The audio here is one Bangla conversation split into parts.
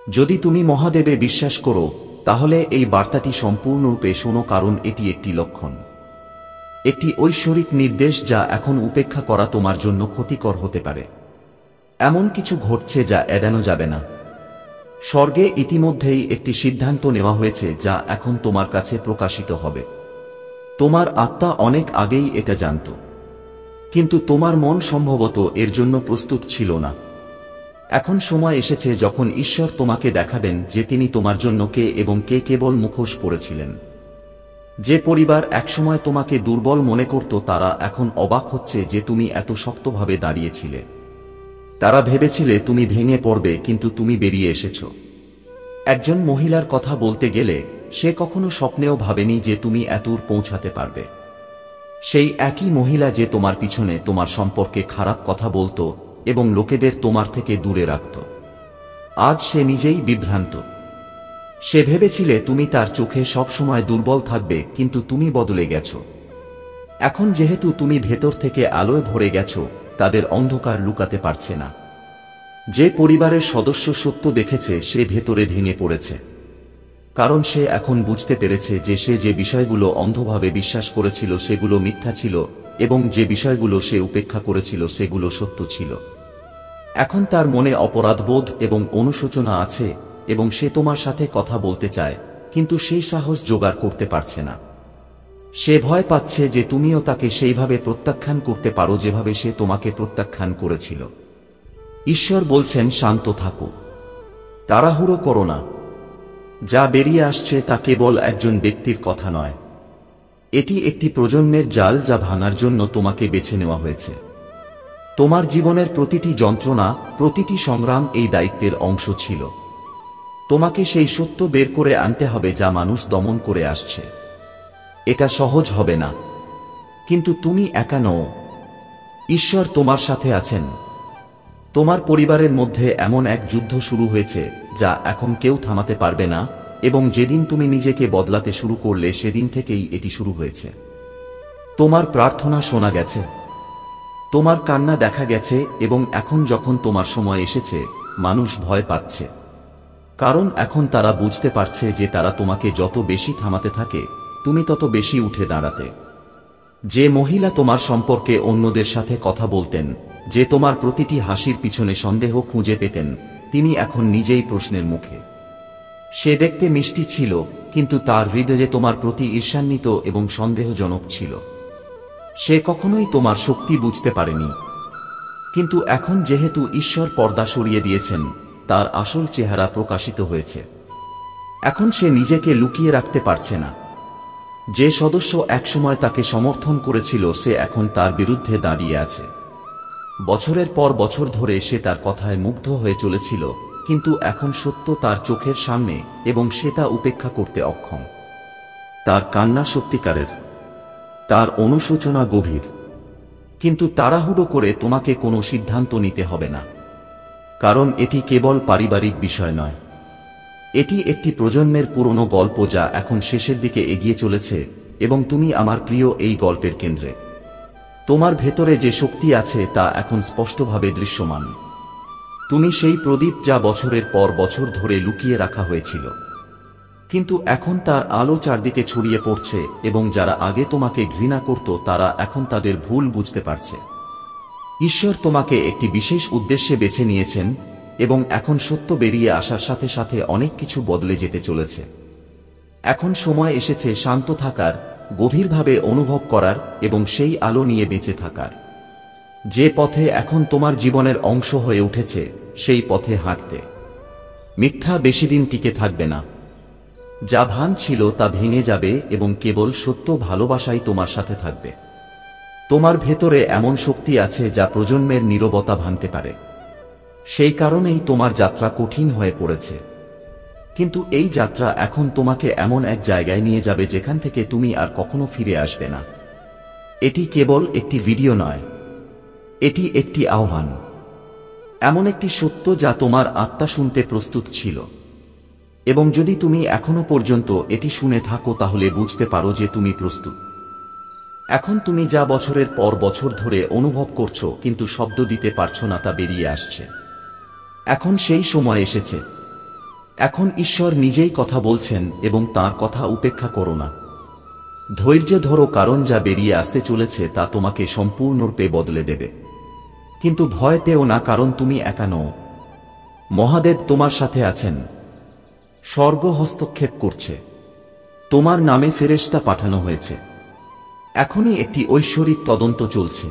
যদি তুমি মহাদেবে বিশ্বাস করো তাহলে এই বার্তাটি সম্পূর্ণরূপে শোনো, কারণ এটি একটি লক্ষণ, একটি ঐশ্বরিক নির্দেশ যা এখন উপেক্ষা করা তোমার জন্য ক্ষতিকর হতে পারে। এমন কিছু ঘটছে যা এড়ানো যাবে না। স্বর্গে ইতিমধ্যেই একটি সিদ্ধান্ত নেওয়া হয়েছে যা এখন তোমার কাছে প্রকাশিত হবে। তোমার আত্মা অনেক আগেই এটা জানত, কিন্তু তোমার মন সম্ভবত এর জন্য প্রস্তুত ছিল না। এখন সময় এসেছে যখন ঈশ্বর তোমাকে দেখাবেন যে তিনি তোমার জন্য কে এবং কে কেবল মুখোশ পরেছিলেন। যে পরিবার একসময় তোমাকে দুর্বল মনে করত তারা এখন অবাক হচ্ছে যে তুমি এত শক্তভাবে দাঁড়িয়েছিলে। তারা ভেবেছিলে তুমি ভেঙে পড়বে, কিন্তু তুমি বেরিয়ে এসেছ। একজন মহিলার কথা বলতে গেলে সে কখনো স্বপ্নেও ভাবেনি যে তুমি এতদূর পৌঁছাতে পারবে। সেই একই মহিলা যে তোমার পিছনে তোমার সম্পর্কে খারাপ কথা বলতো এবং লোকেদের তোমার থেকে দূরে রাখত, আজ সে নিজেই বিভ্রান্ত। সে ভেবেছিলে তুমি তার চোখে সবসময় দুর্বল থাকবে, কিন্তু তুমি বদলে গেছ। এখন যেহেতু তুমি ভেতর থেকে আলোয় ভরে গেছ, তাদের অন্ধকার লুকাতে পারছে না। যে পরিবারের সদস্য সত্য দেখেছে সে ভেতরে ভেঙে পড়েছে, কারণ সে এখন বুঝতে পেরেছে যে সে যে বিষয়গুলো অন্ধভাবে বিশ্বাস করেছিল সেগুলো মিথ্যা ছিল এবং যে বিষয়গুলো সে উপেক্ষা করেছিল সেগুলো সত্য ছিল। এখন তার মনে অপরাধবোধ এবং অনুশোচনা আছে এবং সে তোমার সাথে কথা বলতে চায়, কিন্তু সেই সাহস জোগাড় করতে পারছে না। সে ভয় পাচ্ছে যে তুমিও তাকে সেইভাবে প্রত্যাখ্যান করতে পারো যেভাবে সে তোমাকে প্রত্যাখ্যান করেছিল। ঈশ্বর বলছেন, শান্ত থাকো, তাড়াহুড়ো করো না। যা বেরিয়ে আসছে তা কেবল একজন ব্যক্তির কথা নয়, এটি একটি প্রজন্মের জাল যা ভাঙার জন্য তোমাকে বেছে নেওয়া হয়েছে। তোমার জীবনের প্রতিটি যন্ত্রণা, প্রতিটি সংগ্রাম এই দায়িত্বের অংশ ছিল। তোমাকে সেই সত্য বের করে আনতে হবে যা মানুষ দমন করে আসছে। এটা সহজ হবে না, কিন্তু তুমি একা নও। ঈশ্বর তোমার সাথে আছেন। তোমার পরিবারের মধ্যে এমন এক যুদ্ধ শুরু হয়েছে যা এখন কেউ থামাতে পারবে না, এবং যেদিন তুমি নিজেকে বদলাতে শুরু করলে সেদিন থেকেই এটি শুরু হয়েছে। তোমার প্রার্থনা শোনা গেছে, তোমার কান্না দেখা গেছে, এবং এখন যখন তোমার সময় এসেছে, মানুষ ভয় পাচ্ছে। কারণ এখন তারা বুঝতে পারছে যে তারা তোমাকে যত বেশি থামাতে থাকে তুমি তত বেশি উঠে দাঁড়াতে। যে মহিলা তোমার সম্পর্কে অন্যদের সাথে কথা বলতেন, যে তোমার প্রতিটি হাসির পিছনে সন্দেহ খুঁজে পেতেন, তিনি এখন নিজেই প্রশ্নের মুখে। সে দেখতে মিষ্টি ছিল, কিন্তু তার হৃদয়ে তোমার প্রতি ঈর্ষান্বিত এবং সন্দেহজনক ছিল। সে কখনোই তোমার শক্তি বুঝতে পারেনি, কিন্তু এখন যেহেতু ঈশ্বর পর্দা সরিয়ে দিয়েছেন, তার আসল চেহারা প্রকাশিত হয়েছে। এখন সে নিজেকে লুকিয়ে রাখতে পারছে না। যে সদস্য একসময় তাকে সমর্থন করেছিল সে এখন তার বিরুদ্ধে দাঁড়িয়ে আছে। বছরের পর বছর ধরে সে তার কথায় মুগ্ধ হয়ে চলেছিল, কিন্তু এখন সত্য তার চোখের সামনে এবং সে তা উপেক্ষা করতে অক্ষম। তার কান্না সত্যিকারের, তার অনুশোচনা গভীর। কিন্তু তাড়াহুড়ো করে তোমাকে কোনো সিদ্ধান্ত নিতে হবে না, কারণ এটি কেবল পারিবারিক বিষয় নয়। এটি একটি প্রজন্মের পুরনো গল্প যা এখন শেষের দিকে এগিয়ে চলেছে, এবং তুমি আমার প্রিয় এই গল্পের কেন্দ্রে। তোমার ভেতরে যে শক্তি আছে তা এখন স্পষ্টভাবে দৃশ্যমান। তুমি সেই প্রদীপ যা বছরের পর বছর ধরে লুকিয়ে রাখা হয়েছিল, কিন্তু এখন তার আলো চারদিকে ছড়িয়ে পড়ছে, এবং যারা আগে তোমাকে ঘৃণা করত তারা এখন তাদের ভুল বুঝতে পারছে। ঈশ্বর তোমাকে একটি বিশেষ উদ্দেশ্যে বেছে নিয়েছেন, এবং এখন সত্য বেরিয়ে আসার সাথে সাথে অনেক কিছু বদলে যেতে চলেছে। এখন সময় এসেছে শান্ত থাকার, গভীরভাবে অনুভব করার এবং সেই আলো নিয়ে বেঁচে থাকার। যে পথে এখন তোমার জীবনের অংশ হয়ে উঠেছে সেই পথে হাঁটতে। মিথ্যা বেশিদিন টিকে থাকবে না। যা ভান ছিল তা ভেঙে যাবে এবং কেবল সত্য ভালোবাসাই তোমার সাথে থাকবে। তোমার ভেতরে এমন শক্তি আছে যা প্রজন্মের নীরবতা ভাঙতে পারে। সেই কারণেই তোমার যাত্রা কঠিন হয়ে পড়েছে, কিন্তু এই যাত্রা এখন তোমাকে এমন এক জায়গায় নিয়ে যাবে যেখান থেকে তুমি আর কখনো ফিরে আসবে না। এটি কেবল একটি ভিডিও নয়, এটি একটি আহ্বান, এমন একটি সত্য যা তোমার আত্মা শুনতে প্রস্তুত ছিল। এবং যদি তুমি এখনো পর্যন্ত এটি শুনে থাকো তাহলে বুঝতে পারো যে তুমি প্রস্তুত। এখন তুমি যা বছরের পর বছর ধরে অনুভব করছো কিন্তু শব্দ দিতে পারছো না তা বেরিয়ে আসছে। এখন সেই সময় এসেছে। এখন ঈশ্বর নিজেই কথা বলছেন এবং তাঁর কথা উপেক্ষা করো না। ধৈর্য ধরো, কারণ যা বেরিয়ে আসতে চলেছে তা তোমাকে সম্পূর্ণরূপে বদলে দেবে। কিন্তু ভয় পেও না, কারণ তুমি একা নও। মহাদেব তোমার সাথে আছেন। স্বর্গ হস্তক্ষেপ করছে। তোমার নামে ফেরেশতা পাঠানো হয়েছে। এখনই একটি ঐশ্বরিক তদন্ত চলছে।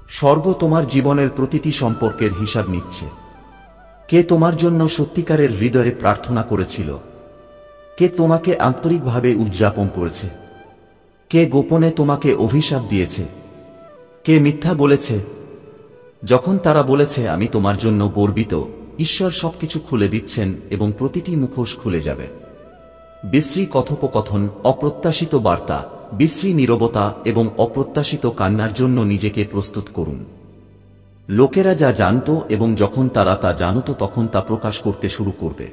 স্বর্গ তোমার জীবনের প্রতিটি সম্পর্কের হিসাব নিচ্ছে। কে তোমার জন্য সত্যিকারের হৃদয়ে প্রার্থনা করেছিল? কে তোমাকে আন্তরিকভাবে উদযাপন করেছে? কে গোপনে তোমাকে অভিশাপ দিয়েছে? কে মিথ্যা বলেছে? যখন তারা বলেছে আমি তোমার জন্য গর্বিত, ঈশ্বর সবকিছু খুলে দিচ্ছেন এবং প্রতিটি মুখোশ খুলে যাবে। বিশ্রী কথোপকথন, অপ্রত্যাশিত বার্তা, বিশ্রী নীরবতা এবং অপ্রত্যাশিত কান্নার জন্য নিজেকে প্রস্তুত করুন। লোকেরা যা জানত এবং যখন তারা তা জানত তখন তা প্রকাশ করতে শুরু করবে।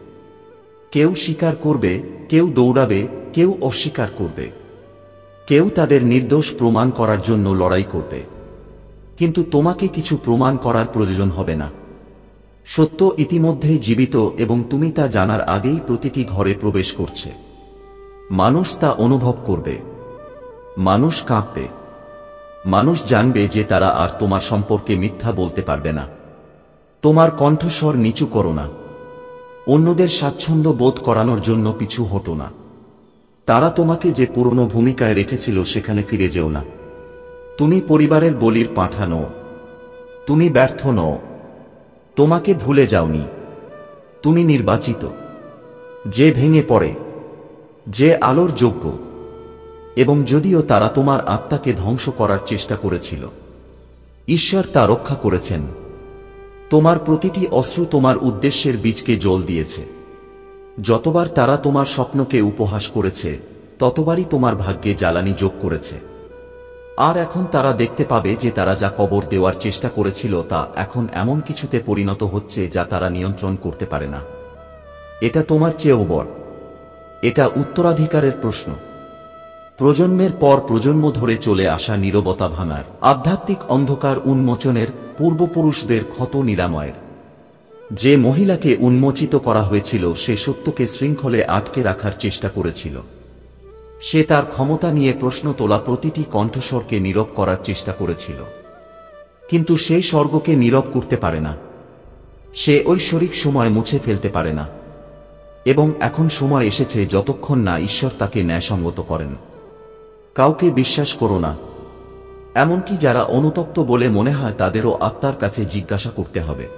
কেউ স্বীকার করবে, কেউ দৌড়াবে, কেউ অস্বীকার করবে, কেউ তাদের নির্দোষ প্রমাণ করার জন্য লড়াই করবে। কিন্তু তোমাকে কিছু প্রমাণ করার প্রয়োজন হবে না। সত্য ইতিমধ্যেই জীবিত এবং তুমি তা জানার আগেই প্রতিটি ঘরে প্রবেশ করছে। মানুষ তা অনুভব করবে। মানুষ কাঁপবে। মানুষ জানবে যে তারা আর তোমার সম্পর্কে মিথ্যা বলতে পারবে না। তোমার কণ্ঠস্বর নিচু করো না। অন্যদের স্বাচ্ছন্দ্য বোধ করানোর জন্য পিছু হটো না। তারা তোমাকে যে পুরনো ভূমিকায় রেখেছিল সেখানে ফিরে যেও না। তুমি পরিবারের বলির পাঁঠা নও। তুমি ব্যর্থ নও। তোমাকে ভুলে যাওনি। তুমি নির্বাচিত। যে ভেঙে পড়ে, যে আলোর যোগ্য। এবং যদিও তারা তোমার আত্মাকে ধ্বংস করার চেষ্টা করেছিল, ঈশ্বর তা রক্ষা করেছেন। তোমার প্রতিটি অশ্রু তোমার উদ্দেশ্যের বীজকে জল দিয়েছে। যতবার তারা তোমার স্বপ্নকে উপহাস করেছে, ততবারই তোমার ভাগ্যে জ্বালানি যোগ করেছে। আর এখন তারা দেখতে পাবে যে তারা যা কবর দেওয়ার চেষ্টা করেছিল তা এখন এমন কিছুতে পরিণত হচ্ছে যা তারা নিয়ন্ত্রণ করতে পারে না। এটা তোমার চেয়েও বড়। এটা উত্তরাধিকারের প্রশ্ন। প্রজন্মের পর প্রজন্ম ধরে চলে আসা নীরবতা ভাঙার, আধ্যাত্মিক অন্ধকার উন্মোচনের, পূর্বপুরুষদের ক্ষত নিরাময়ের। যে মহিলাকে উন্মোচিত করা হয়েছিল সে সত্যকে শৃঙ্খলে আটকে রাখার চেষ্টা করেছিল। সে তার ক্ষমতা নিয়ে প্রশ্ন তোলা প্রতিটি কণ্ঠস্বরকে নীরব করার চেষ্টা করেছিল। কিন্তু সেই স্বর্গকে নীরব করতে পারে না। সে ঐশ্বরিক সময় মুছে ফেলতে পারে না। এবং এখন সময় এসেছে যতক্ষণ না ঈশ্বর তাকে ন্যায়সঙ্গত করেন। কাউকে বিশ্বাস করো না, এমনকি যারা অনুতপ্ত বলে মনে হয় তাদেরও আত্মার কাছে জিজ্ঞাসা করতে হবে।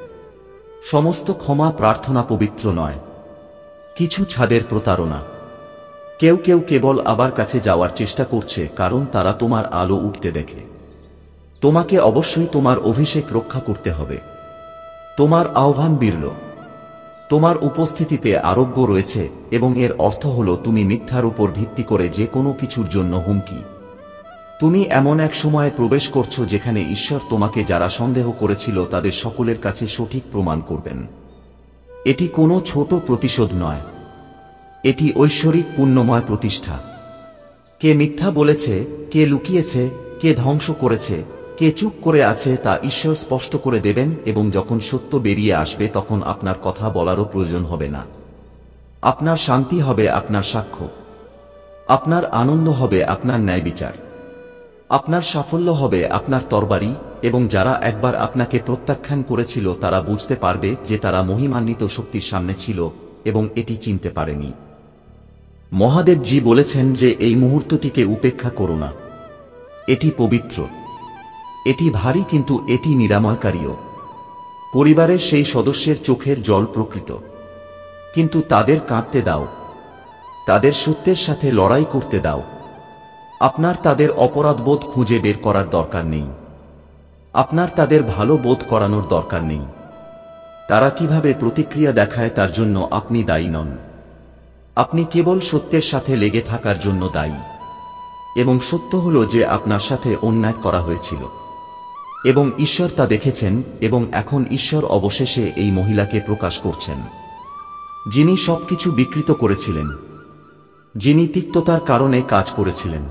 সমস্ত ক্ষমা প্রার্থনা পবিত্র নয়। কিছু ছাদের প্রতারণা। কেউ কেউ কেবল আবার কাছে যাওয়ার চেষ্টা করছে কারণ তারা তোমার আলো উঠতে দেখে। তোমাকে অবশ্যই তোমার অভিষেক রক্ষা করতে হবে। তোমার আহ্বান বিরল। তোমার উপস্থিতিতে আরোগ্য রয়েছে এবং এর অর্থ হল তুমি মিথ্যার উপর ভিত্তি করে যে কোনো কিছুর জন্য হুমকি। তুমি এমন এক সময়ে প্রবেশ করছো যেখানে ঈশ্বর তোমাকে যারা সন্দেহ করেছিল তাদের সকলের কাছে সঠিক প্রমাণ করবেন। এটি কোনো ছোট প্রতিশোধ নয়। এটি ঐশ্বরিক পুণ্যময় প্রতিষ্ঠা। কে মিথ্যা বলেছে, কে লুকিয়েছে, কে ধ্বংস করেছে, কে চুপ করে আছে তা ঈশ্বর স্পষ্ট করে দেবেন এবং যখন সত্য বেরিয়ে আসবে তখন আপনার কথা বলারও প্রয়োজন হবে না। আপনার শান্তি হবে আপনার সাক্ষ্য। আপনার আনন্দ হবে আপনার ন্যায় বিচার। আপনার সাফল্য হবে আপনার তরবারি এবং যারা একবার আপনাকে প্রত্যাখ্যান করেছিল তারা বুঝতে পারবে যে তারা মহিমান্বিত শক্তির সামনে ছিল এবং এটি চিনতে পারেনি। মহাদেবজি বলেছেন যে এই মুহূর্তটিকে উপেক্ষা করো না। এটি পবিত্র। এটি ভারী কিন্তু এটি নিরাময়কারীও। পরিবারের সেই সদস্যের চোখের জল প্রকৃত। কিন্তু তাদের কাঁদতে দাও। তাদের সত্যের সাথে লড়াই করতে দাও। আপনার তাদের অপরাধবোধ খুঁজে বের করার দরকার নেই। আপনার তাদের ভালো বোধ করানোর দরকার নেই। তারা কিভাবে প্রতিক্রিয়া দেখায় তার জন্য আপনি দায়ী নন। আপনি কেবল সত্যের সাথে লেগে থাকার জন্য দায়ী। এবং সত্য হল যে আপনার সাথে অন্যায় করা হয়েছিল এবং ঈশ্বর তা দেখেছেন এবং এখন ঈশ্বর অবশেষে এই মহিলাকে প্রকাশ করছেন, যিনি সবকিছু বিকৃত করেছিলেন, যিনি তিক্ততার কারণে কাজ করেছিলেন,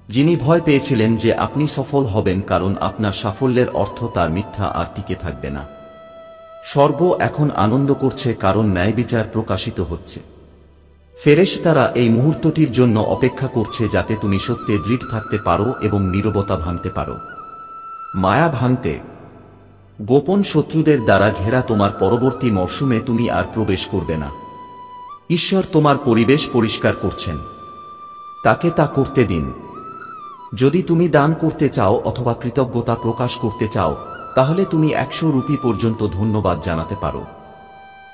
যিনি ভয় পেয়েছিলেন যে আপনি সফল হবেন কারণ আপনার সাফল্যের অর্থ তার মিথ্যা আর টিকে থাকবে না। স্বর্গ এখন আনন্দ করছে কারণ ন্যায় বিচার প্রকাশিত হচ্ছে। ফেরেশতারা এই মুহূর্তটির জন্য অপেক্ষা করছে যাতে তুমি সত্যে দৃঢ় থাকতে পারো এবং নীরবতা ভাঙতে পারো। মায়া ভাঙতে গোপন শত্রুদের দ্বারা ঘেরা তোমার পরবর্তী মরশুমে তুমি আর প্রবেশ করবে না। ঈশ্বর তোমার পরিবেশ পরিষ্কার করছেন, তাকে তা করতে দিন। যদি তুমি দান করতে চাও অথবা কৃতজ্ঞতা প্রকাশ করতে চাও, তাহলে তুমি 100 রুপি পর্যন্ত ধন্যবাদ জানাতে পারো।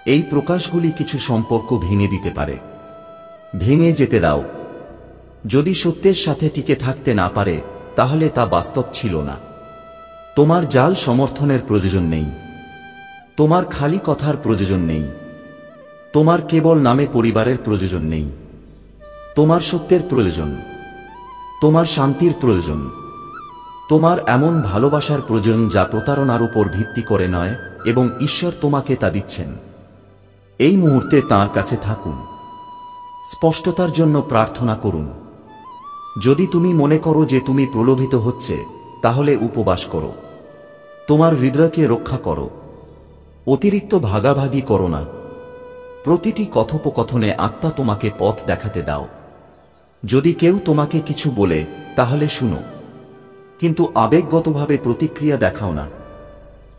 এই প্রকাশগুলি কিছু সম্পর্ক ভেঙে দিতে পারে। ভেঙে যেতে দাও। যদি সত্যের সাথে টিকে থাকতে না পারে, তাহলে তা বাস্তব ছিল না। তোমার জাল সমর্থনের প্রয়োজন নেই, তোমার খালি কথার প্রয়োজন নেই, তোমার কেবল নামে পরিবারের প্রয়োজন নেই। তোমার সত্যের প্রয়োজন, তোমার শান্তির প্রয়োজন, তোমার এমন ভালোবাসার প্রয়োজন যা প্রতারণার উপর ভিত্তি করে নয়, এবং ঈশ্বর তোমাকে তা দিচ্ছেন। এই মুহূর্তে তাঁর কাছে থাকুন। স্পষ্টতার জন্য প্রার্থনা করুন। যদি তুমি মনে করো যে তুমি প্রলোভিত হচ্ছে, তাহলে উপবাস করো। তোমার হৃদয়কে রক্ষা করো। অতিরিক্ত ভাগাভাগি করো না। প্রতিটি কথোপকথনে আত্মা তোমাকে পথ দেখাতে দাও। যদি কেউ তোমাকে কিছু বলে, তাহলে শুনো, কিন্তু আবেগগতভাবে প্রতিক্রিয়া দেখাও না।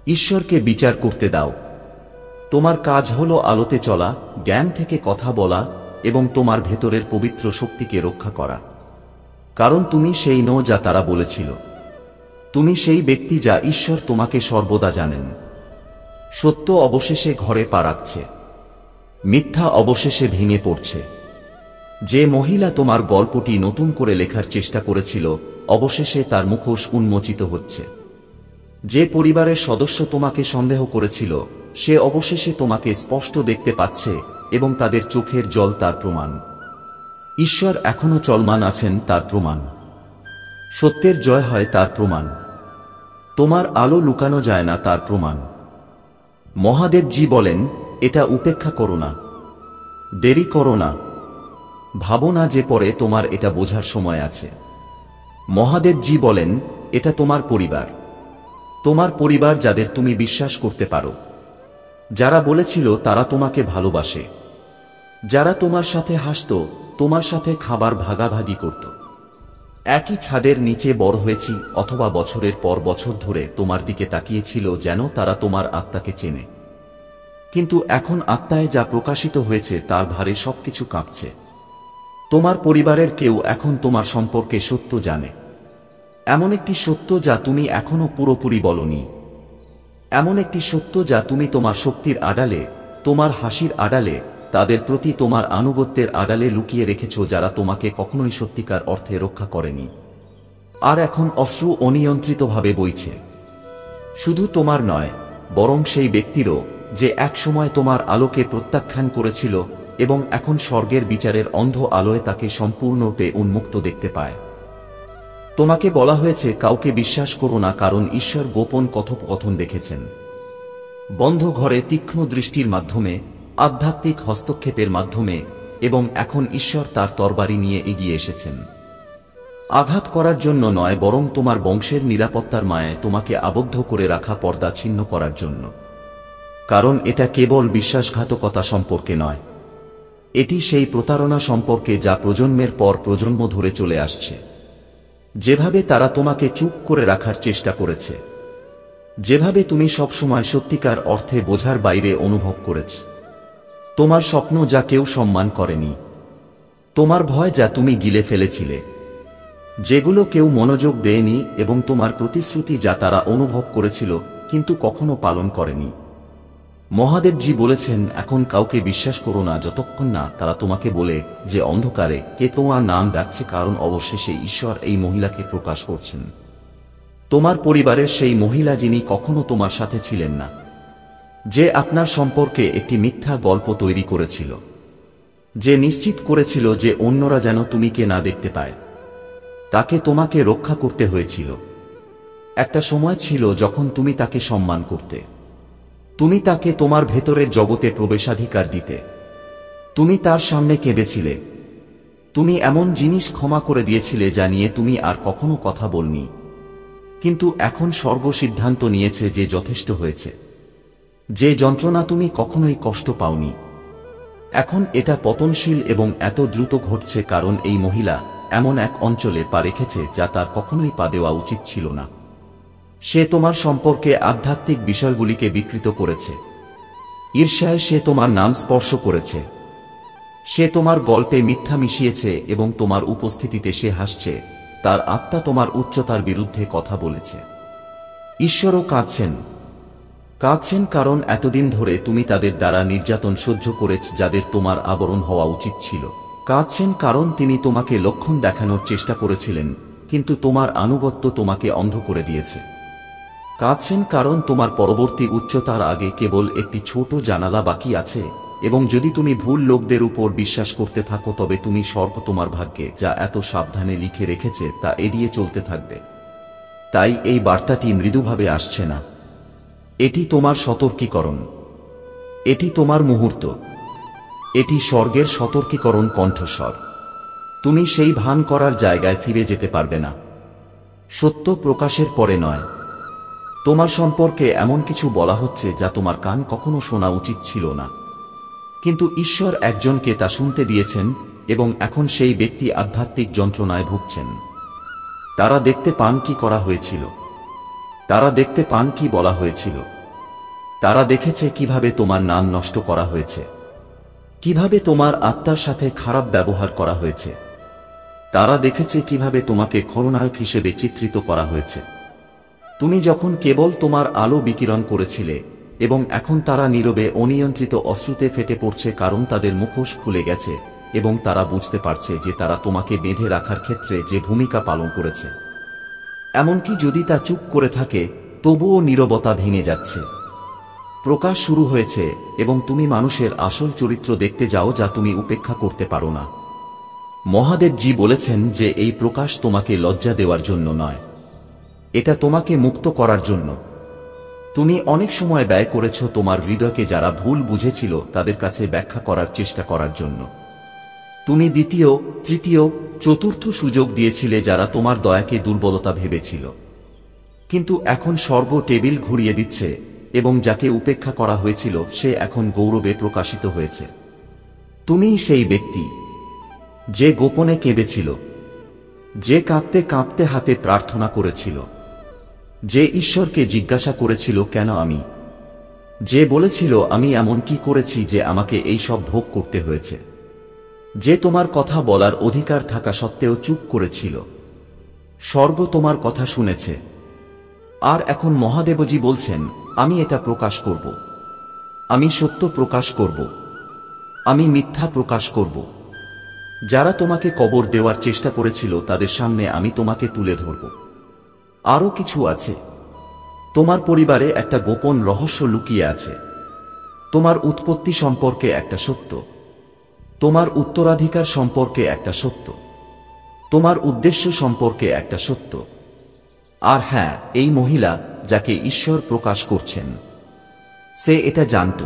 ঈশ্বরকে বিচার করতে দাও। তোমার কাজ হলো আলোতে চলা, জ্ঞান থেকে কথা বলা এবং তোমার ভেতরের পবিত্র শক্তিকে রক্ষা করা। কারণ তুমি সেই নও যা তারা বলেছিল। তুমি সেই ব্যক্তি যা ঈশ্বর তোমাকে সর্বদা জানেন। সত্য অবশেষে ঘরে পা রাখছে। মিথ্যা অবশেষে ভেঙে পড়ছে। যে মহিলা তোমার গল্পটি নতুন করে লেখার চেষ্টা করেছিল, অবশেষে তার মুখোশ উন্মোচিত হচ্ছে। যে পরিবারের সদস্য তোমাকে সন্দেহ করেছিল, সে অবশেষে তোমাকে স্পষ্ট দেখতে পাচ্ছে এবং তাদের চোখের জল তার প্রমাণ। ঈশ্বর এখনো চলমান আছেন তার প্রমাণ। সত্যের জয় হয় তার প্রমাণ। তোমার আলো লুকানো যায় না তার প্রমাণ। মহাদেবজি বলেন, এটা উপেক্ষা করো না, দেরি করো না, ভাবো না যে পরে তোমার এটা বোঝার সময় আছে। মহাদেবজি বলেন, এটা তোমার পরিবার। তোমার পরিবার যাদের তুমি বিশ্বাস করতে পারো, যারা বলেছিল তারা তোমাকে ভালোবাসে, যারা তোমার সাথে হাসত, তোমার সাথে খাবার ভাগাভাগি করত। একই ছাদের নিচে বড় হয়েছি, অথবা বছরের পর বছর ধরে তোমার দিকে তাকিয়েছিল যেন তারা তোমার আত্মাকে চেনে। কিন্তু এখন আত্মায় যা প্রকাশিত হয়েছে তার ভারে সবকিছু কাঁপছে। তোমার পরিবারের কেউ এখন তোমার সম্পর্কে সত্য জানে। এমন একটি সত্য যা তুমি এখনো পুরোপুরি বলনি। এমন একটি সত্য যা তুমি তোমার শক্তির আড়ালে, তোমার হাসির আড়ালে, তাদের প্রতি তোমার আনুগত্যের আড়ালে লুকিয়ে রেখেছ, যারা তোমাকে কখনোই সত্যিকার অর্থে রক্ষা করেনি। আর এখন অশ্রু অনিয়ন্ত্রিতভাবে বইছে। শুধু তোমার নয়, বরং সেই ব্যক্তিরও, যে একসময় তোমার আলোকে প্রত্যাখ্যান করেছিল এবং এখন স্বর্গের বিচারের অন্ধ আলোয় তাকে সম্পূর্ণরূপে উন্মুক্ত দেখতে পায়। তোমাকে বলা হয়েছে কাউকে বিশ্বাস করো না, কারণ ঈশ্বর গোপন কথোপকথন দেখেছেন। বন্ধ ঘরে তীক্ষ্ণ দৃষ্টির মাধ্যমে, আধ্যাত্মিক হস্তক্ষেপের মাধ্যমে, এবং এখন ঈশ্বর তার তরবারি নিয়ে এগিয়ে এসেছেন। আঘাত করার জন্য নয়, বরং তোমার বংশের নিরাপত্তার মায়ায় তোমাকে আবদ্ধ করে রাখা পর্দা ছিন্ন করার জন্য। কারণ এটা কেবল বিশ্বাসঘাতকতা সম্পর্কে নয়, এটি সেই প্রতারণা সম্পর্কে যা প্রজন্মের পর প্রজন্ম ধরে চলে আসছে। যেভাবে তারা তোমাকে চুপ করে রাখার চেষ্টা করেছে, যেভাবে তুমি সবসময় সত্যিকার অর্থে বোঝার বাইরে অনুভব করেছ। তোমার স্বপ্ন যা কেউ সম্মান করেনি, তোমার ভয় যা তুমি গিলে ফেলেছিলে, যেগুলো কেউ মনোযোগ দেয়নি, এবং তোমার প্রতিশ্রুতি যা তারা অনুভব করেছিল কিন্তু কখনো পালন করেনি। মহাদেবজি বলেছেন, এখন কাউকে বিশ্বাস করো না যতক্ষণ না তারা তোমাকে বলে যে অন্ধকারে কে তোমার নাম ডাকছে, কারণ অবশেষে ঈশ্বর এই মহিলাকে প্রকাশ করছেন। তোমার পরিবারের সেই মহিলা যিনি কখনো তোমার সাথে ছিলেন না, যে আপনার সম্পর্কে একটি মিথ্যা গল্প তৈরি করেছিল, যে নিশ্চিত করেছিল যে অন্যরা যেন তুমিকে না দেখতে পায়, তাকে তোমাকে রক্ষা করতে হয়েছিল। একটা সময় ছিল যখন তুমি তাকে সম্মান করতে, তুমি তাকে তোমার ভেতরের জগতে প্রবেশাধিকার দিতে, তুমি তার সামনে কেঁদেছিলে, তুমি এমন জিনিস ক্ষমা করে দিয়েছিলে যা নিয়ে তুমি আর কখনো কথা বলনি। কিন্তু এখন স্বর্গ সিদ্ধান্ত নিয়েছে যে যথেষ্ট হয়েছে। যে যন্ত্রণা তুমি কখনোই কষ্ট পাওনি, এখন এটা পতনশীল এবং এত দ্রুত ঘটছে কারণ এই মহিলা এমন এক অঞ্চলে পা রেখেছে যা তার কখনোই পা দেওয়া উচিত ছিল না। সে তোমার সম্পর্কে আধ্যাত্মিক বিষয়গুলিকে বিকৃত করেছে। ঈর্ষায় সে তোমার নাম স্পর্শ করেছে। সে তোমার গল্পে মিথ্যা মিশিয়েছে এবং তোমার উপস্থিতিতে সে হাসছে। তার আত্মা তোমার উচ্চতার বিরুদ্ধে কথা বলেছে। ঈশ্বরও কাঁদছেন কারণ এতদিন ধরে তুমি তাদের দ্বারা নির্যাতন সহ্য করেছ যাদের তোমার আবরণ হওয়া উচিত ছিল। কাঁদছেন কারণ তিনি তোমাকে লক্ষণ দেখানোর চেষ্টা করেছিলেন, কিন্তু তোমার আনুগত্য তোমাকে অন্ধ করে দিয়েছে। কাঁদছেন কারণ তোমার পরবর্তী উচ্চতার আগে কেবল একটি ছোট জানালা বাকি আছে, এবং যদি তুমি ভুল লোকদের উপর বিশ্বাস করতে থাকো তবে তুমি স্বর্গ তোমার ভাগ্যে যা এত সাবধানে লিখে রেখেছে তা এড়িয়ে চলতে থাকবে। তাই এই বার্তাটি মৃদুভাবে আসছে না। এটি তোমার সতর্কীকরণ। এটি তোমার মুহূর্ত। এটি স্বর্গের সতর্কীকরণ কণ্ঠস্বর। তুমি সেই ভান করার জায়গায় ফিরে যেতে পারবে না। সত্য প্রকাশের পরে নয়। তোমার সম্পর্কে এমন কিছু বলা হচ্ছে যা তোমার কান কখনো শোনা উচিত ছিল না, কিন্তু ঈশ্বর একজনকে তা শুনতে দিয়েছেন এবং এখন সেই ব্যক্তি আধ্যাত্মিক যন্ত্রণায় ভুগছেন। তারা দেখতে পান কি করা হয়েছিল। তারা দেখতে পান কি বলা হয়েছিল। তারা দেখেছে কিভাবে তোমার নাম নষ্ট করা হয়েছে, কিভাবে তোমার আত্মার সাথে খারাপ ব্যবহার করা হয়েছে। তারা দেখেছে কিভাবে তোমাকে খলনায়ক হিসেবে চিত্রিত করা হয়েছে। তুমি যখন কেবল তোমার আলো বিকিরণ করেছিলে, এবং এখন তারা নীরবে অনিয়ন্ত্রিত অশ্রুতে ফেটে পড়ছে কারণ তাদের মুখোশ খুলে গেছে এবং তারা বুঝতে পারছে যে তারা তোমাকে বেঁধে রাখার ক্ষেত্রে যে ভূমিকা পালন করেছে, এমনকি যদি তা চুপ করে থাকে তবুও নীরবতা ভেঙে যাচ্ছে। প্রকাশ শুরু হয়েছে এবং তুমি মানুষের আসল চরিত্র দেখতে যাও যা তুমি উপেক্ষা করতে পারো না। মহাদেবজি বলেছেন যে এই প্রকাশ তোমাকে লজ্জা দেওয়ার জন্য নয়, এটা তোমাকে মুক্ত করার জন্য। তুমি অনেক সময় ব্যয় করেছ তোমার হৃদয়কে যারা ভুল বুঝেছিল তাদের কাছে ব্যাখ্যা করার চেষ্টা করার জন্য। তুমি দ্বিতীয়, তৃতীয়, চতুর্থ সুযোগ দিয়েছিলে যারা তোমার দয়াকে দুর্বলতা ভেবেছিল। কিন্তু এখন স্বর্গ টেবিল ঘুরিয়ে দিচ্ছে এবং যাকে উপেক্ষা করা হয়েছিল সে এখন গৌরবে প্রকাশিত হয়েছে। তুমিই সেই ব্যক্তি যে গোপনে কেঁদেছিল, যে কাঁপতে কাঁপতে হাতে প্রার্থনা করেছিল, যে ঈশ্বরকে জিজ্ঞাসা করেছিল কেন আমি, যে বলেছিল আমি এমন কি করেছি যে আমাকে এই সব ভোগ করতে হয়েছে, যে তোমার কথা বলার অধিকার থাকা সত্ত্বেও চুপ করেছিল। স্বর্গ তোমার কথা শুনেছে। আর এখন মহাদেবজি বলছেন আমি এটা প্রকাশ করব। আমি সত্য প্রকাশ করব। আমি মিথ্যা প্রকাশ করব। যারা তোমাকে কবর দেওয়ার চেষ্টা করেছিল তাদের সামনে আমি তোমাকে তুলে ধরব। আরও কিছু আছে। তোমার পরিবারে একটা গোপন রহস্য লুকিয়ে আছে। তোমার উৎপত্তি সম্পর্কে একটা সত্য, তোমার উত্তরাধিকার সম্পর্কে একটা সত্য, তোমার উদ্দেশ্য সম্পর্কে একটা সত্য। আর হ্যাঁ, এই মহিলা যাকে ঈশ্বর প্রকাশ করছেন সে এটা জানত।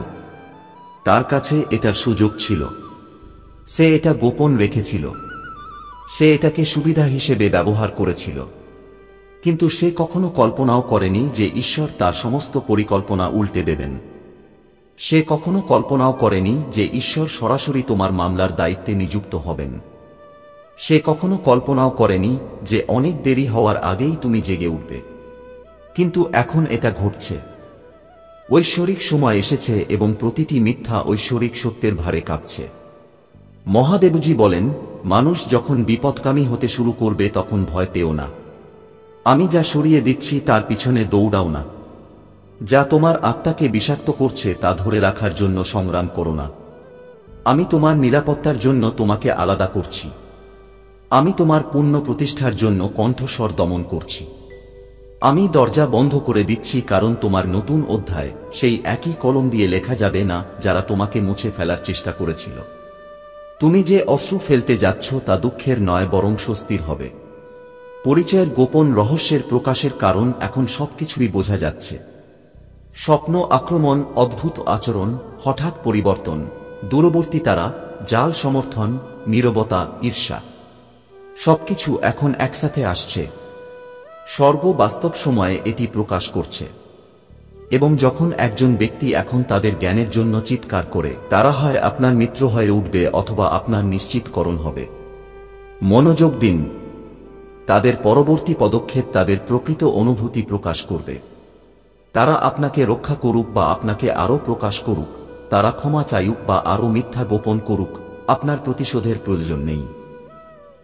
তার কাছে এটার সুযোগ ছিল। সে এটা গোপন রেখেছিল। সে এটাকে সুবিধা হিসেবে ব্যবহার করেছিল। কিন্তু সে কখনো কল্পনাও করেনি যে ঈশ্বর তার সমস্ত পরিকল্পনা উল্টে দেবেন। সে কখনো কল্পনাও করেনি যে ঈশ্বর সরাসরি তোমার মামলার দায়িত্বে নিযুক্ত হবেন। সে কখনো কল্পনাও করেনি যে অনেক দেরি হওয়ার আগেই তুমি জেগে উঠবে। কিন্তু এখন এটা ঘটছে। ঐশ্বরিক সময় এসেছে এবং প্রতিটি মিথ্যা ঐশ্বরিক সত্যের ভারে কাঁপছে। মহাদেবজি বলেন, মানুষ যখন বিপদকামী হতে শুরু করবে তখন ভয় পেও না। আমি যা সরিয়ে দিচ্ছি তার পিছনে দৌড়াও না। যা তোমার আত্মাকে বিষাক্ত করছে তা ধরে রাখার জন্য সংগ্রাম করো না। আমি তোমার নিরাপত্তার জন্য তোমাকে আলাদা করছি। আমি তোমার পুণ্য প্রতিষ্ঠার জন্য কণ্ঠস্বর দমন করছি। আমি দরজা বন্ধ করে দিচ্ছি কারণ তোমার নতুন অধ্যায় সেই একই কলম দিয়ে লেখা যাবে না যারা তোমাকে মুছে ফেলার চেষ্টা করেছিল। তুমি যে অশ্রু ফেলতে যাচ্ছ তা দুঃখের নয় বরং স্বস্তির হবে। পরিচয়ের গোপন রহস্যের প্রকাশের কারণ এখন সবকিছুই বোঝা যাচ্ছে। স্বপ্ন, আক্রমণ, অদ্ভুত আচরণ, হঠাৎ পরিবর্তন, দূরবর্তী তারা, জাল সমর্থন, নীরবতা, ঈর্ষা, সবকিছু এখন একসাথে আসছে। স্বর্গ বাস্তব সময়ে এটি প্রকাশ করছে। এবং যখন একজন ব্যক্তি এখন তাদের জ্ঞানের জন্য চিৎকার করে, তারা হয় আপনার মিত্র হয়ে উঠবে অথবা আপনার নিশ্চিতকরণ হবে। মনোযোগ দিন। তাদের পরবর্তী পদক্ষেপ তাদের প্রকৃত অনুভূতি প্রকাশ করবে। তারা আপনাকে রক্ষা করুক বা আপনাকে আরও প্রকাশ করুক, তারা ক্ষমা চাইুক বা আরও মিথ্যা গোপন করুক, আপনার প্রতিশোধের প্রয়োজন নেই।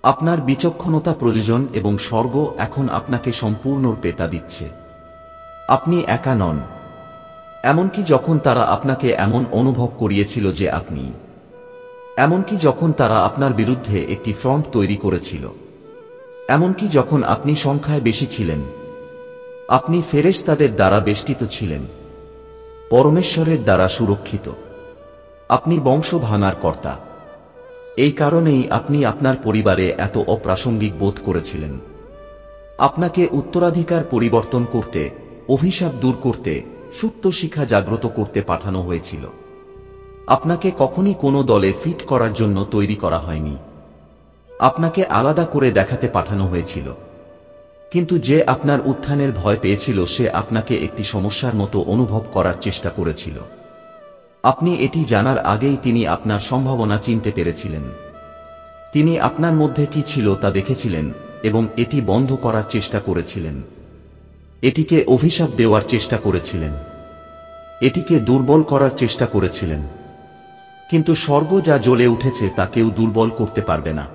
আপনার বিচক্ষণতা প্রয়োজন এবং স্বর্গ এখন আপনাকে সম্পূর্ণরূপে তা দিচ্ছে। আপনি একা নন। এমনকি যখন তারা আপনাকে এমন অনুভব করিয়েছিল যে আপনি, এমনকি যখন তারা আপনার বিরুদ্ধে একটি ফ্রন্ট তৈরি করেছিল, এমনকি যখন আপনি সংখ্যায় বেশি ছিলেন, আপনি ফেরেশতাদের দ্বারা বেষ্টিত ছিলেন, পরমেশ্বরের দ্বারা সুরক্ষিত। আপনি বংশ ভাঙার কর্তা। এই কারণেই আপনি আপনার পরিবারে এত অপ্রাসঙ্গিক বোধ করেছিলেন। আপনাকে উত্তরাধিকার পরিবর্তন করতে, অভিশাপ দূর করতে, সুপ্ত শিক্ষা জাগ্রত করতে পাঠানো হয়েছিল। আপনাকে কখনই কোনো দলে ফিট করার জন্য তৈরি করা হয়নি। আপনাকে আলাদা করে দেখাতে পাঠানো হয়েছিল। কিন্তু যে আপনার উত্থানের ভয় পেয়েছিল সে আপনাকে একটি সমস্যার মতো অনুভব করার চেষ্টা করেছিল। আপনি এটি জানার আগেই তিনি আপনার সম্ভাবনা চিনতে পেরেছিলেন। তিনি আপনার মধ্যে কি ছিল তা দেখেছিলেন এবং এটি বন্ধ করার চেষ্টা করেছিলেন। এটিকে অভিশাপ দেওয়ার চেষ্টা করেছিলেন। এটিকে দুর্বল করার চেষ্টা করেছিলেন। কিন্তু স্বর্গ যা জ্বলে উঠেছে তা কেউ দুর্বল করতে পারবে না।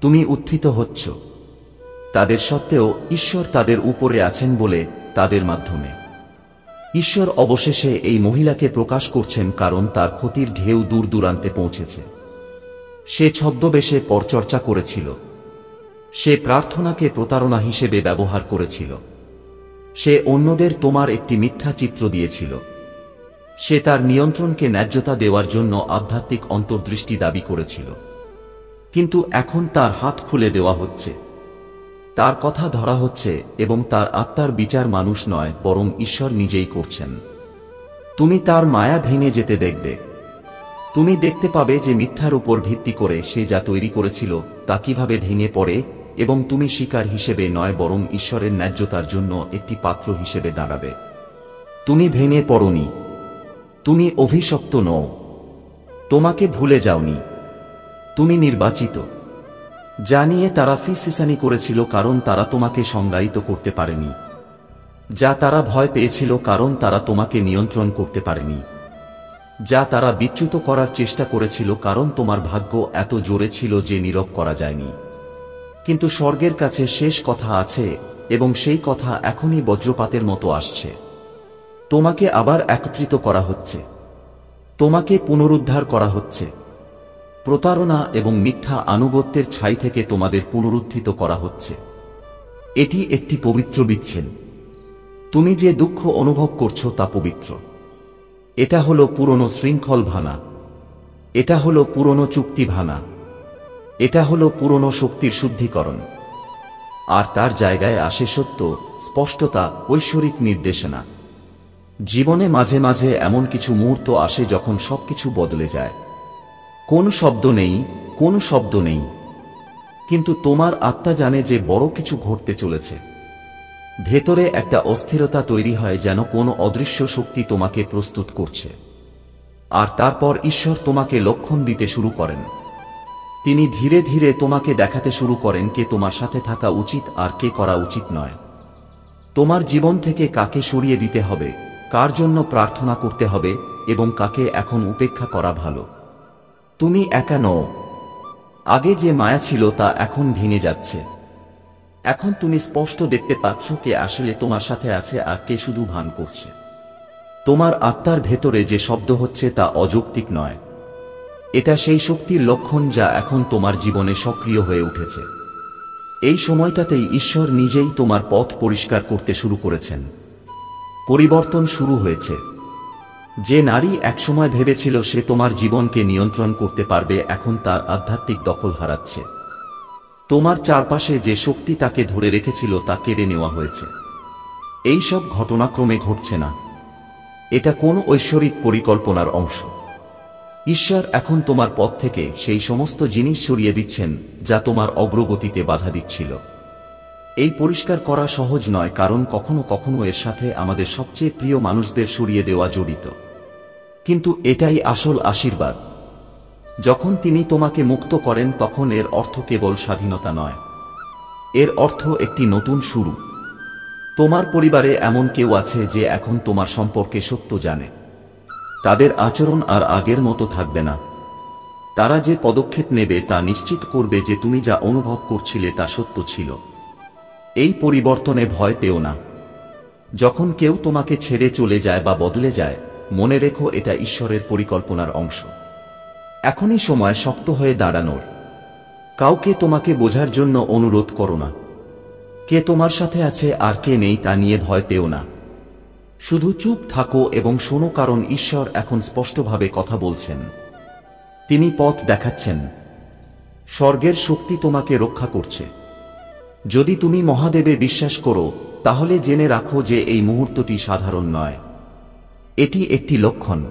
তুমি উত্থিত হচ্ছ। তাদের সত্ত্বেও ঈশ্বর তাদের উপরে আছেন বলে, তাদের মাধ্যমে ঈশ্বর অবশেষে এই মহিলাকে প্রকাশ করছেন, কারণ তার ক্ষতির ঢেউ দূর দূরান্তে পৌঁছেছে। সে ছদ্মবেশে পরচর্চা করেছিল। সে প্রার্থনাকে প্রতারণা হিসেবে ব্যবহার করেছিল। সে অন্যদের তোমার একটি মিথ্যা চিত্র দিয়েছিল। সে তার নিয়ন্ত্রণকে ন্যায্যতা দেওয়ার জন্য আধ্যাত্মিক অন্তর্দৃষ্টি দাবি করেছিল। কিন্তু এখন তার হাত খুলে দেওয়া হচ্ছে, তার কথা ধরা হচ্ছে এবং তার আত্মার বিচার মানুষ নয় বরং ঈশ্বর নিজেই করছেন। তুমি তার মায়া ভেঙে যেতে দেখবে। তুমি দেখতে পাবে যে মিথ্যার উপর ভিত্তি করে সে যা তৈরি করেছিল তা কিভাবে ভেঙে পড়ে, এবং তুমি শিকার হিসেবে নয় বরং ঈশ্বরের ন্যায্যতার জন্য একটি পাত্র হিসেবে দাঁড়াবে। তুমি ভেঙে পড়োনি। তুমি অভিশপ্ত নও। তোমাকে ভুলে যাওনি। তুমি নির্বাচিত। যা নিয়ে তারা ফিসিসানি করেছিল কারণ তারা তোমাকে সংজ্ঞায়িত করতে পারেনি। যা তারা ভয় পেয়েছিল কারণ তারা তোমাকে নিয়ন্ত্রণ করতে পারেনি। যা তারা বিচ্যুত করার চেষ্টা করেছিল কারণ তোমার ভাগ্য এত জোরে ছিল যে নীরব করা যায়নি। কিন্তু স্বর্গের কাছে শেষ কথা আছে এবং সেই কথা এখনই বজ্রপাতের মতো আসছে। তোমাকে আবার একত্রিত করা হচ্ছে। তোমাকে পুনরুদ্ধার করা হচ্ছে। প্রতারণা এবং মিথ্যা আনুগত্যের ছাই থেকে তোমাদের পুনরুত্থিত করা হচ্ছে। এটি একটি পবিত্র বিচ্ছেদ। তুমি যে দুঃখ অনুভব করছো তা পবিত্র। এটা হলো পুরনো শৃঙ্খল ভাঙা। এটা হলো পুরনো চুক্তি ভাঙা। এটা হলো পুরনো শক্তির শুদ্ধিকরণ। আর তার জায়গায় আসে সত্য, স্পষ্টতা, ঐশ্বরিক নির্দেশনা। জীবনে মাঝে মাঝে এমন কিছু মুহূর্ত আসে যখন সবকিছু বদলে যায়। কোন শব্দ নেই, কোন শব্দ নেই, কিন্তু তোমার আত্মা জানে যে বড় কিছু ঘটতে চলেছে। ভেতরে একটা অস্থিরতা তৈরি হয়, যেন কোনো অদৃশ্য শক্তি তোমাকে প্রস্তুত করছে। আর তারপর ঈশ্বর তোমাকে লক্ষণ দিতে শুরু করেন। তিনি ধীরে ধীরে তোমাকে দেখাতে শুরু করেন কে তোমার সাথে থাকা উচিত আর কে করা উচিত নয়। তোমার জীবন থেকে কাকে সরিয়ে দিতে হবে, কার জন্য প্রার্থনা করতে হবে এবং কাকে এখন উপেক্ষা করা ভালো। তুমি একা নও। আগে যে মায়া ছিল তা এখন ভেঙে যাচ্ছে। এখন তুমি স্পষ্ট দেখতে পাচ্ছ কে আসলে তোমার সাথে আছে আর কে শুধু ভান করছে। তোমার আত্মার ভেতরে যে শব্দ হচ্ছে তা অযৌক্তিক নয়। এটা সেই শক্তির লক্ষণ যা এখন তোমার জীবনে সক্রিয় হয়ে উঠেছে। এই সময়টাতেই ঈশ্বর নিজেই তোমার পথ পরিষ্কার করতে শুরু করেছেন। পরিবর্তন শুরু হয়েছে। যে নারী একসময় ভেবেছিল সে তোমার জীবনকে নিয়ন্ত্রণ করতে পারবে, এখন তার আধ্যাত্মিক দখল হারাচ্ছে। তোমার চারপাশে যে শক্তি তাকে ধরে রেখেছিল তা কেড়ে নেওয়া হয়েছে। এই সব ঘটনাক্রমে ঘটছে না। এটা কোন ঐশ্বরিক পরিকল্পনার অংশ। ঈশ্বর এখন তোমার পথ থেকে সেই সমস্ত জিনিস সরিয়ে দিচ্ছেন যা তোমার অগ্রগতিতে বাধা দিচ্ছিল। এই পরিষ্কার করা সহজ নয়, কারণ কখনো কখনো এর সাথে আমাদের সবচেয়ে প্রিয় মানুষদের সরিয়ে দেওয়া জড়িত। কিন্তু এটাই আসল আশীর্বাদ। যখন তিনি তোমাকে মুক্ত করেন তখন এর অর্থ কেবল স্বাধীনতা নয়, এর অর্থ একটি নতুন শুরু। তোমার পরিবারে এমন কেউ আছে যে এখন তোমার সম্পর্কে সত্য জানে। তাদের আচরণ আর আগের মতো থাকবে না। তারা যে পদক্ষেপ নেবে তা নিশ্চিত করবে যে তুমি যা অনুভব করছিলে তা সত্য ছিল। এই পরিবর্তনে ভয় পেও না। যখন কেউ তোমাকে ছেড়ে চলে যায় বা বদলে যায়, মনে রেখো এটা ঈশ্বরের পরিকল্পনার অংশ। এখনই সময় শক্ত হয়ে দাঁড়ানোর। কাউকে তোমাকে বোঝার জন্য অনুরোধ করো না। কে তোমার সাথে আছে আর কে নেই তা নিয়ে ভয় পেও না। শুধু চুপ থাকো এবং শোনো, কারণ ঈশ্বর এখন স্পষ্টভাবে কথা বলছেন। তিনি পথ দেখাচ্ছেন। স্বর্গের শক্তি তোমাকে রক্ষা করছে। যদি তুমি মহাদেবে বিশ্বাস করো, তাহলে জেনে রাখো যে এই মুহূর্তটি সাধারণ নয়। এটি একটি লক্ষণ।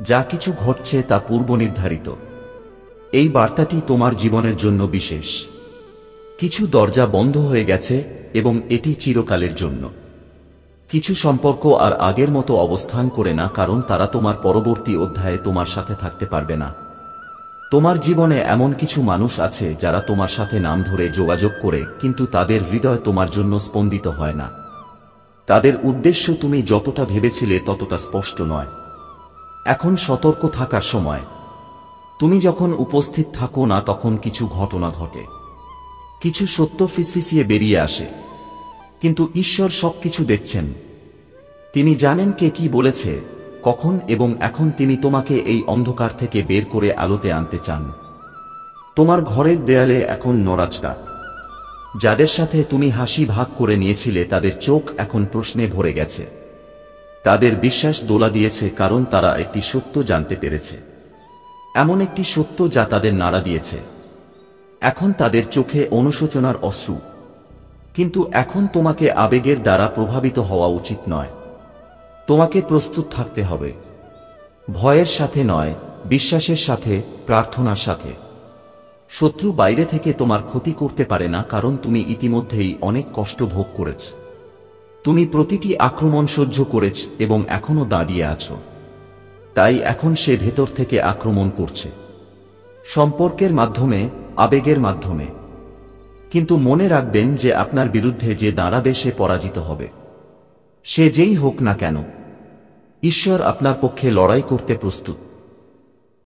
যা কিছু ঘটছে তা পূর্বনির্ধারিত। এই বার্তাটি তোমার জীবনের জন্য বিশেষ। কিছু দরজা বন্ধ হয়ে গেছে এবং এটি চিরকালের জন্য। কিছু সম্পর্ক আর আগের মতো অবস্থান করে না, কারণ তারা তোমার পরবর্তী অধ্যায়ে তোমার সাথে থাকতে পারবে না। তোমার জীবনে এমন কিছু মানুষ আছে যারা তোমার সাথে নাম ধরে যোগাযোগ করে, কিন্তু তাদের হৃদয় তোমার জন্য স্পন্দিত হয় না। তাদের উদ্দেশ্য তুমি যতটা ভেবেছিলে ততটা স্পষ্ট নয়। এখন সতর্ক থাকার সময়। তুমি যখন উপস্থিত থাকো না তখন কিছু ঘটনা ঘটে। কিছু সত্য ফিসফিসিয়ে বেরিয়ে আসে। কিন্তু ঈশ্বর সবকিছু দেখছেন। তিনি জানেন কে কি বলেছে, কখন এবং এখন তিনি তোমাকে এই অন্ধকার থেকে বের করে আলোতে আনতে চান। তোমার ঘরের দেয়ালে এখন নড়াচড়া। যাদের সাথে তুমি হাসি ভাগ করে নিয়েছিলে তাদের চোখ এখন প্রশ্নে ভরে গেছে। তাদের বিশ্বাস দোলা দিয়েছে, কারণ তারা একটি সত্য জানতে পেরেছে। এমন একটি সত্য যা তাদের নাড়া দিয়েছে। এখন তাদের চোখে অনুশোচনার অশ্রু। কিন্তু এখন তোমাকে আবেগের দ্বারা প্রভাবিত হওয়া উচিত নয়। তোমাকে প্রস্তুত থাকতে হবে। ভয়ের সাথে নয়, বিশ্বাসের সাথে, প্রার্থনার সাথে। শত্রু বাইরে থেকে তোমার ক্ষতি করতে পারে না, কারণ তুমি ইতিমধ্যেই অনেক কষ্ট ভোগ করেছ। তুমি প্রতিটি আক্রমণ সহ্য করেছ এবং এখনো দাঁড়িয়ে আছো। তাই এখন সে ভেতর থেকে আক্রমণ করছে। সম্পর্কের মাধ্যমে, আবেগের মাধ্যমে। কিন্তু মনে রাখবেন যে আপনার বিরুদ্ধে যে দাঁড়াবে সে পরাজিত হবে। সে যেই হোক না কেন, ঈশ্বর আপনার পক্ষে লড়াই করতে প্রস্তুত।